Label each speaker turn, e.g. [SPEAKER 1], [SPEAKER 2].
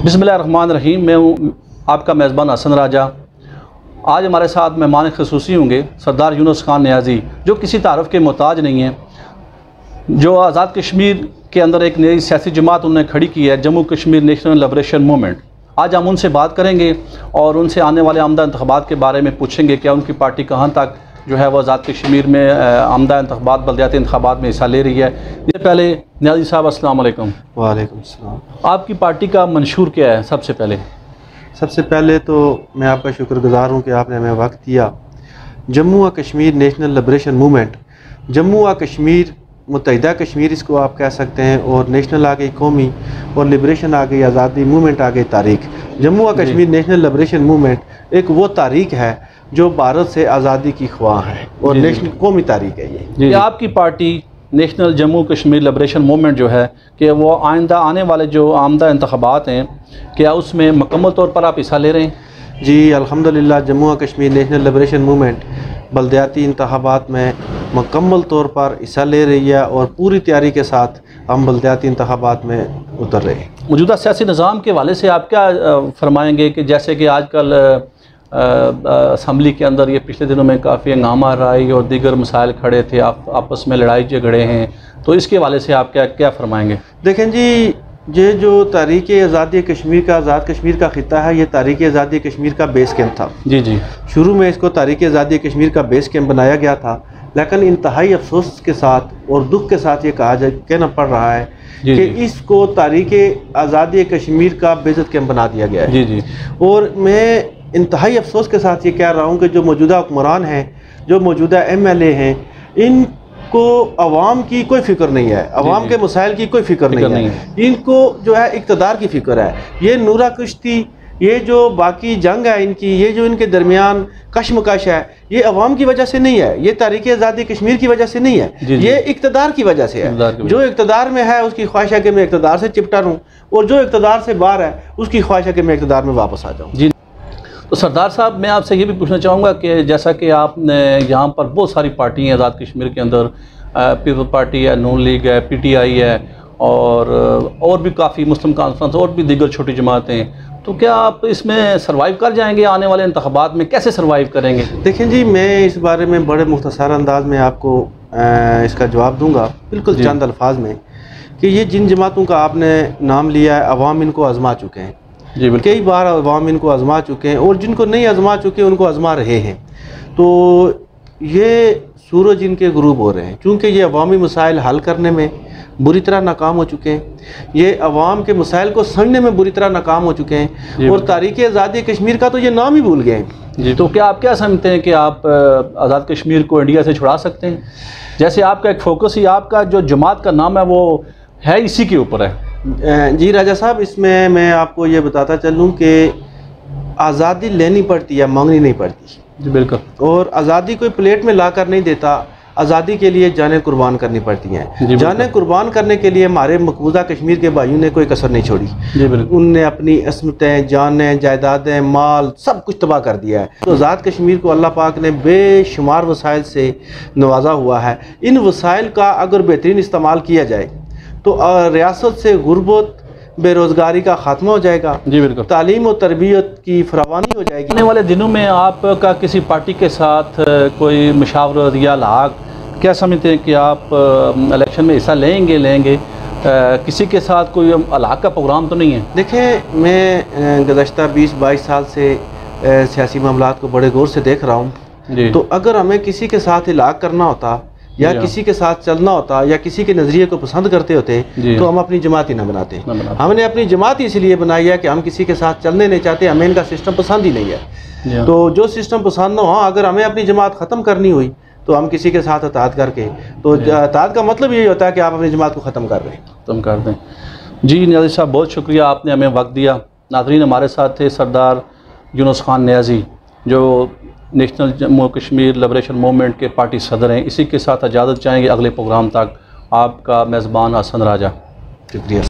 [SPEAKER 1] बिस्मिल्लाहिर्रहमानिर्रहीम। मैं हूँ आपका मेज़बान हसन राजा। आज हमारे साथ मेहमान ख़ुसूसी होंगे सरदार यूनुस खान नियाज़ी, जो किसी तारफ़ के मोहताज नहीं हैं, जो आज़ाद कश्मीर के अंदर एक नई सियासी जमात उन्होंने खड़ी की है, Jammu Kashmir national liberation movement. आज हम उनसे बात करेंगे और उनसे आने वाले आमदा इंतख़ाबात के बारे में पूछेंगे, क्या उनकी पार्टी कहाँ तक जो है वो आज़ाद कश्मीर में आमदा इंतख़ाबात बल्दियाती इंतख़ाबात में हिस्सा ले रही है। इससे पहले नियाज़ी साहब अस्सलाम वालेकुम।
[SPEAKER 2] वालेकुम सलाम।
[SPEAKER 1] आपकी पार्टी का मंशूर क्या है? सबसे पहले
[SPEAKER 2] तो मैं आपका शुक्रगुज़ार हूँ कि आपने हमें वक्त दिया। जम्मू व Kashmir national liberation movement, Jammu व कश्मीर मुत्तहिदा कश्मीर इसको आप कह सकते हैं, और नेशनल आ गई कौमी, और लिबरेशन आ गई आज़ादी, मूवमेंट आ गई तारीख। जम्मू व कश्मीर नेशनल लिबरेशन मूवमेंट एक वो तारीख है जो भारत से आज़ादी की ख्वाह है और नेशनल कौमी तारीख है ये।
[SPEAKER 1] आपकी party national Jammu Kashmir liberation movement जो है कि वो आइंदा आने वाले जो आमदा इंतख़ाबात हैं, क्या उसमें मुकम्मल तौर पर आप हिस्सा ले रहे हैं?
[SPEAKER 2] जी अल्हम्दुलिल्लाह, जम्मू व कश्मीर नेशनल लिबरेशन मूवमेंट बल्दियाती इंतख़ाबात में मुकम्मल तौर पर हिस्सा ले रही है और पूरी तैयारी के साथ हम बल्दियाती इंतख़ाबात में उतर रहे हैं।
[SPEAKER 1] मौजूदा सियासी निज़ाम के हवाले से आप क्या फरमाएँगे कि जैसे कि आजकल असम्बली के अंदर ये पिछले दिनों में काफ़ी हंगामा रही और दीगर मसाइल खड़े थे, आप आपस में लड़ाई झगड़े हैं, तो इसके हवाले से आप क्या फरमाएँगे?
[SPEAKER 2] देखें जी, ये जो तारीख़ आज़ादी कश्मीर का आज़ाद कश्मीर का ख़ित्ता है, ये तारीख़ आज़ादी कश्मीर का बेस कैंप था।
[SPEAKER 1] जी
[SPEAKER 2] शुरू में इसको तारीख़ आज़ादी कश्मीर का बेस कैंप बनाया गया था, लेकिन इंतहाई अफसोस के साथ और दुख के साथ ये कहना पड़ रहा है कि इसको तारीख़ आज़ादी कश्मीर का बेइज्जत कैंप बना दिया गया है।
[SPEAKER 1] जी।
[SPEAKER 2] और मैं इंतहाई अफसोस के साथ ये कह रहा हूँ कि जो मौजूदा हुक्मरान हैं, जो मौजूदा MLA हैं, इनको अवाम की कोई फ़िक्र नहीं है, अवाम के मसाइल की कोई फ़िक्र नहीं है। इनको जो है इक़्तिदार की फ़िक्र है। ये नूरा कुश्ती, ये जो बाकी जंग है इनकी, ये जो इनके दरमियान कशमकश है, ये अवाम की वजह से नहीं है, ये तारीख़ आज़ादी कश्मीर की वजह से नहीं है, ये इक़्तिदार की वजह से है। जो इक़्तिदार में है उसकी ख्वाहिश है कि मैं इक़्तिदार से चिपटा रहूँ, और जो इक़्तिदार से बाहर है उसकी ख्वाहिश है कि मैं इक़्तिदार में वापस आ जाऊँ।
[SPEAKER 1] तो सरदार साहब, मैं आपसे ये भी पूछना चाहूँगा कि जैसा कि आपने यहाँ पर बहुत सारी पार्टी हैं आज़ाद कश्मीर के अंदर, पीपल्स पार्टी है, नून लीग है, PTI है, और भी काफ़ी मुस्लिम कॉन्फ्रेंस और भी दीगर छोटी जमातें, तो क्या आप इसमें सर्वाइव कर जाएंगे? आने वाले इंतख़ाबात में कैसे सर्वाइव करेंगे?
[SPEAKER 2] देखें जी, मैं इस बारे में बड़े मुख्तसर अंदाज में आपको इसका जवाब दूँगा, बिल्कुल चंद अल्फाज में, कि ये जिन जमातों का आपने नाम लिया है, अवाम इनको आज़मा चुके हैं।
[SPEAKER 1] जी बिल्कुल,
[SPEAKER 2] कई बार अवाम इनको आज़मा चुके हैं, और जिनको नहीं आज़मा चुके उनको आज़मा रहे हैं। तो ये सूरज इनके गुरूब हो रहे हैं, क्योंकि ये अवामी मसाइल हल करने में बुरी तरह नाकाम हो चुके हैं, ये अवाम के मसाइल को समझने में बुरी तरह नाकाम हो चुके हैं, और तारीख़ आज़ादी कश्मीर का तो ये नाम ही भूल गए हैं।
[SPEAKER 1] जी, तो क्या आप क्या समझते हैं कि आप आज़ाद कश्मीर को इंडिया से छुड़ा सकते हैं? जैसे आपका एक फोकस ही, आपका जो जमात का नाम है वो है इसी के ऊपर है।
[SPEAKER 2] जी राजा साहब, इसमें मैं आपको ये बताता चलूँ कि आज़ादी लेनी पड़ती है, मांगनी नहीं पड़ती।
[SPEAKER 1] जी बिल्कुल,
[SPEAKER 2] और आज़ादी कोई प्लेट में ला कर नहीं देता, आज़ादी के लिए जानें कुर्बान करनी पड़ती हैं। जानें कुर्बान करने के लिए हमारे मकबूजा कश्मीर के भाइयों ने कोई कसर नहीं छोड़ी।
[SPEAKER 1] जी बिल्कुल,
[SPEAKER 2] उनने अपनी असमतें, जानें, जायदादें, माल सब कुछ तबाह कर दिया है। तो आज़ाद कश्मीर को अल्लाह पाक ने बेशुमार वसाइल से नवाजा हुआ है। इन वसाइल का अगर बेहतरीन इस्तेमाल किया जाए तो रियासत से गुर्बत, बेरोज़गारी का ख़ात्मा हो जाएगा। जी बिल्कुल, तालीम और तरबियत की फरावानी हो जाएगी।
[SPEAKER 1] आने वाले दिनों में आपका किसी पार्टी के साथ कोई मुशावरत या लाग, क्या समझते हैं कि आप इलेक्शन में हिस्सा लेंगे? किसी के साथ कोई अलाक़ का प्रोग्राम तो नहीं है?
[SPEAKER 2] देखें, मैं गुज़श्ता 20-22 साल से सियासी मामलात को बड़े गौर से देख रहा हूँ। तो अगर हमें किसी के साथ इलाक़ करना होता या किसी के साथ चलना होता या किसी के नज़रिए को पसंद करते होते तो हम अपनी जमात ही ना बनाते। हमने अपनी जमात इसलिए बनाई है कि हम किसी के साथ चलने नहीं चाहते, हमें इनका सिस्टम पसंद ही नहीं है। तो जो सिस्टम पसंद ना हो, अगर हमें अपनी जमात ख़त्म करनी हुई तो हम किसी के साथ अताअत करके, तो अताअत का मतलब यही होता है कि आप अपनी जमात को ख़त्म कर दें।
[SPEAKER 1] जी नियाज़ी साहब, बहुत शुक्रिया, आपने हमें वक्त दिया। नाज़रीन, हमारे साथ थे सरदार यूनुस खान नियाज़ी, जो national Jammu Kashmir liberation movement के पार्टी सदर हैं। इसी के साथ इजाज़त चाहेंगे। अगले प्रोग्राम तक आपका मेज़बान हसन राजा।
[SPEAKER 2] शुक्रिया।